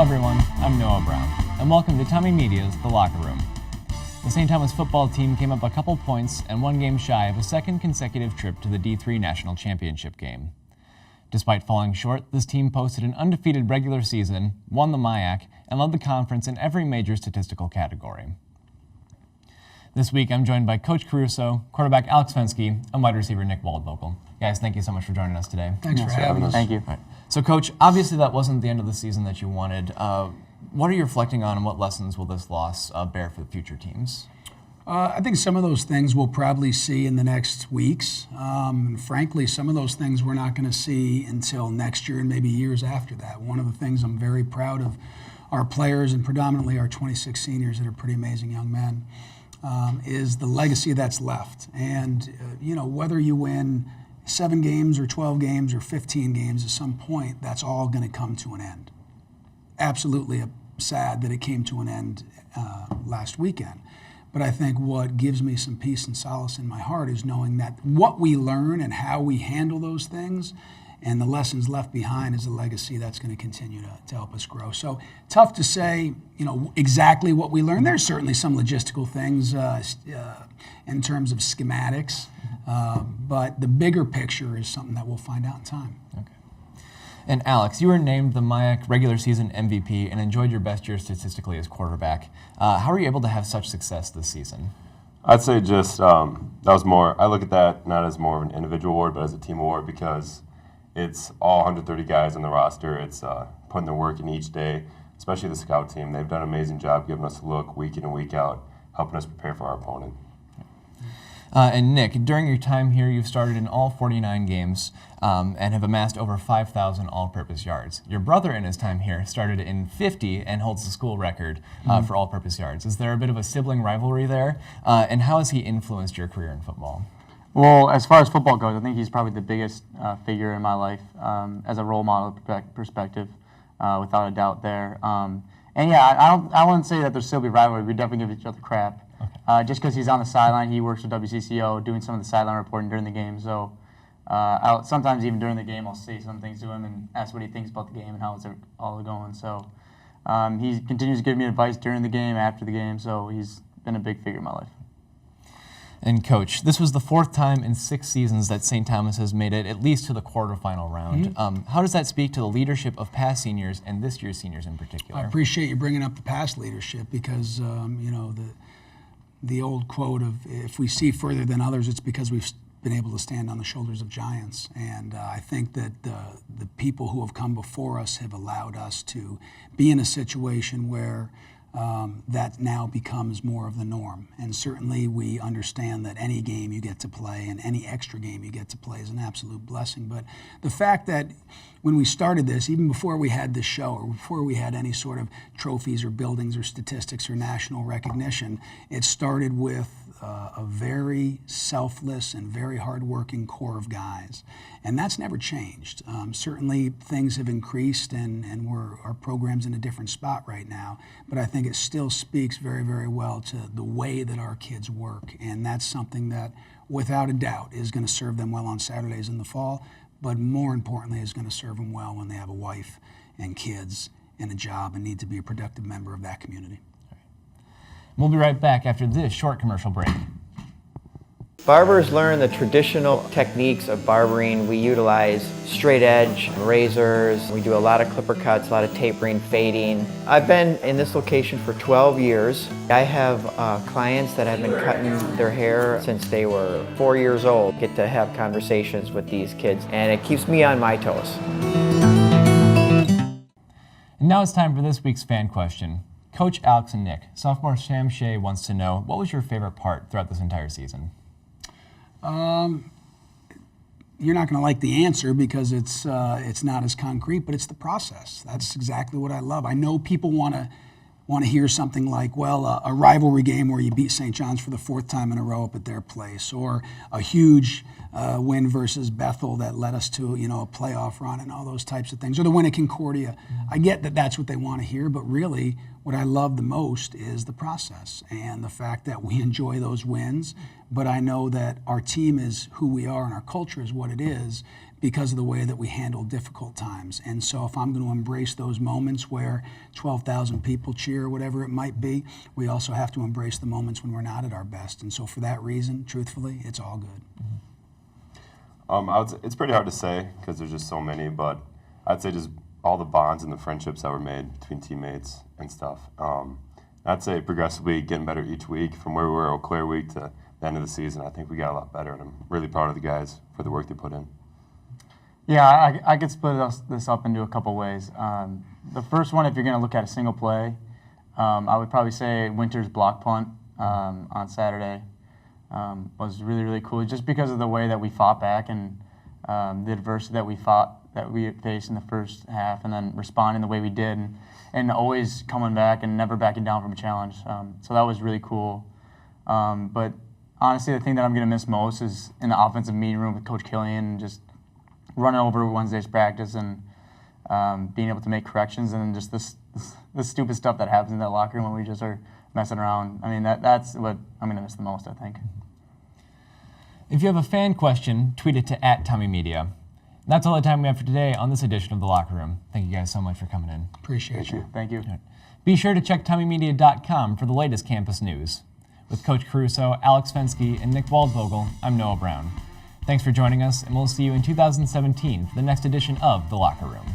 Hello everyone, I'm Noah Brown, and welcome to Tommy Media's The Locker Room. The St. Thomas football team came up a couple points and one game shy of a second consecutive trip to the D3 National Championship game. Despite falling short, this team posted an undefeated regular season, won the MIAC, and led the conference in every major statistical category. This week, I'm joined by Coach Caruso, quarterback Alex Fenske, and wide receiver Nick Waldvogel. Guys, thank you so much for joining us today. Thanks for having us. Thank you. Right. So, Coach, obviously that wasn't the end of the season that you wanted. What are you reflecting on, and what lessons will this loss bear for the future teams? I think some of those things we'll probably see in the next weeks. And frankly, some of those things we're not going to see until next year and maybe years after that. One of the things I'm very proud of our players, and predominantly our 26 seniors that are pretty amazing young men, is the legacy that's left. And, whether you win 7 games or 12 games or 15 games, at some point, that's all going to come to an end. Absolutely sad that it came to an end last weekend. But I think what gives me some peace and solace in my heart is knowing that what we learn and how we handle those things and the lessons left behind is a legacy that's going to continue to help us grow. So tough to say, exactly what we learned. There's certainly some logistical things in terms of schematics, but the bigger picture is something that we'll find out in time. Okay. And Alex, you were named the MIAC regular season MVP and enjoyed your best year statistically as quarterback. How were you able to have such success this season? I'd say just that was more, I look at that not as more of an individual award, but as a team award because it's all 130 guys on the roster. It's putting their work in each day, especially the scout team. They've done an amazing job giving us a look week in and week out, helping us prepare for our opponent. And Nick, during your time here, you've started in all 49 games and have amassed over 5,000 all-purpose yards. Your brother in his time here started in 50 and holds the school record for all-purpose yards. Is there a bit of a sibling rivalry there? And how has he influenced your career in football? Well, as far as football goes, I think he's probably the biggest figure in my life as a role model perspective, without a doubt there. And yeah, I wouldn't say that there's still be rivalry. We definitely give each other crap. Okay. Just because he's on the sideline, he works with WCCO, doing some of the sideline reporting during the game. So sometimes even during the game, I'll say some things to him and ask what he thinks about the game and how it's all going. So he continues to give me advice during the game, after the game. So he's been a big figure in my life. And Coach, this was the 4th time in 6 seasons that St. Thomas has made it at least to the quarterfinal round. How does that speak to the leadership of past seniors and this year's seniors in particular? I appreciate you bringing up the past leadership because, the old quote of if we see further than others, it's because we've been able to stand on the shoulders of giants. And I think that the people who have come before us have allowed us to be in a situation where that now becomes more of the norm. And certainly we understand that any game you get to play and any extra game you get to play is an absolute blessing. But the fact that when we started this, even before we had this show or before we had any sort of trophies or buildings or statistics or national recognition, it started with a very selfless and very hardworking core of guys. And that's never changed. Certainly things have increased and our program's in a different spot right now, but I think it still speaks very, very well to the way that our kids work. And that's something that, without a doubt, is going to serve them well on Saturdays in the fall, but more importantly is going to serve them well when they have a wife and kids and a job and need to be a productive member of that community. We'll be right back after this short commercial break. Barbers learn the traditional techniques of barbering. We utilize straight edge razors. We do a lot of clipper cuts, a lot of tapering, fading. I've been in this location for 12 years. I have clients that have been cutting their hair since they were 4 years old. Get to have conversations with these kids, and it keeps me on my toes. And now it's time for this week's fan question. Coach Alex and Nick, sophomore Sam Shea wants to know, what was your favorite part throughout this entire season? You're not going to like the answer because it's not as concrete, but it's the process. That's exactly what I love. I know people want to hear something like, well, a rivalry game where you beat St. John's for the 4th time in a row up at their place, or a huge win versus Bethel that led us to a playoff run and all those types of things, or the win at Concordia. I get that that's what they want to hear, but really what I love the most is the process and the fact that we enjoy those wins. But I know that our team is who we are and our culture is what it is because of the way that we handle difficult times. And so if I'm going to embrace those moments where 12,000 people cheer, whatever it might be, we also have to embrace the moments when we're not at our best. And so for that reason, truthfully, it's all good. It's pretty hard to say because there's just so many, but I'd say just all the bonds and the friendships that were made between teammates and stuff. I'd say progressively getting better each week from where we were Eau Claire week to the end of the season. I think we got a lot better, and I'm really proud of the guys for the work they put in. Yeah, I could split this up into a couple ways. The first one, if you're going to look at a single play, I would probably say Winter's block punt on Saturday was really, really cool, just because of the way that we fought back and the adversity that we faced in the first half, and then responding the way we did, and always coming back and never backing down from a challenge. So that was really cool. But honestly, the thing that I'm going to miss most is in the offensive meeting room with Coach Killian, and just running over Wednesday's practice and being able to make corrections, and just the stupid stuff that happens in that locker room when we just are messing around. I mean, that's what I'm going to miss the most, I think. If you have a fan question, tweet it to @TommyMedia. That's all the time we have for today on this edition of The Locker Room. Thank you guys so much for coming in. Appreciate you. Thank you. All right. Be sure to check TommyMedia.com for the latest campus news. With Coach Caruso, Alex Fenske, and Nick Waldvogel, I'm Noah Brown. Thanks for joining us, and we'll see you in 2017 for the next edition of The Locker Room.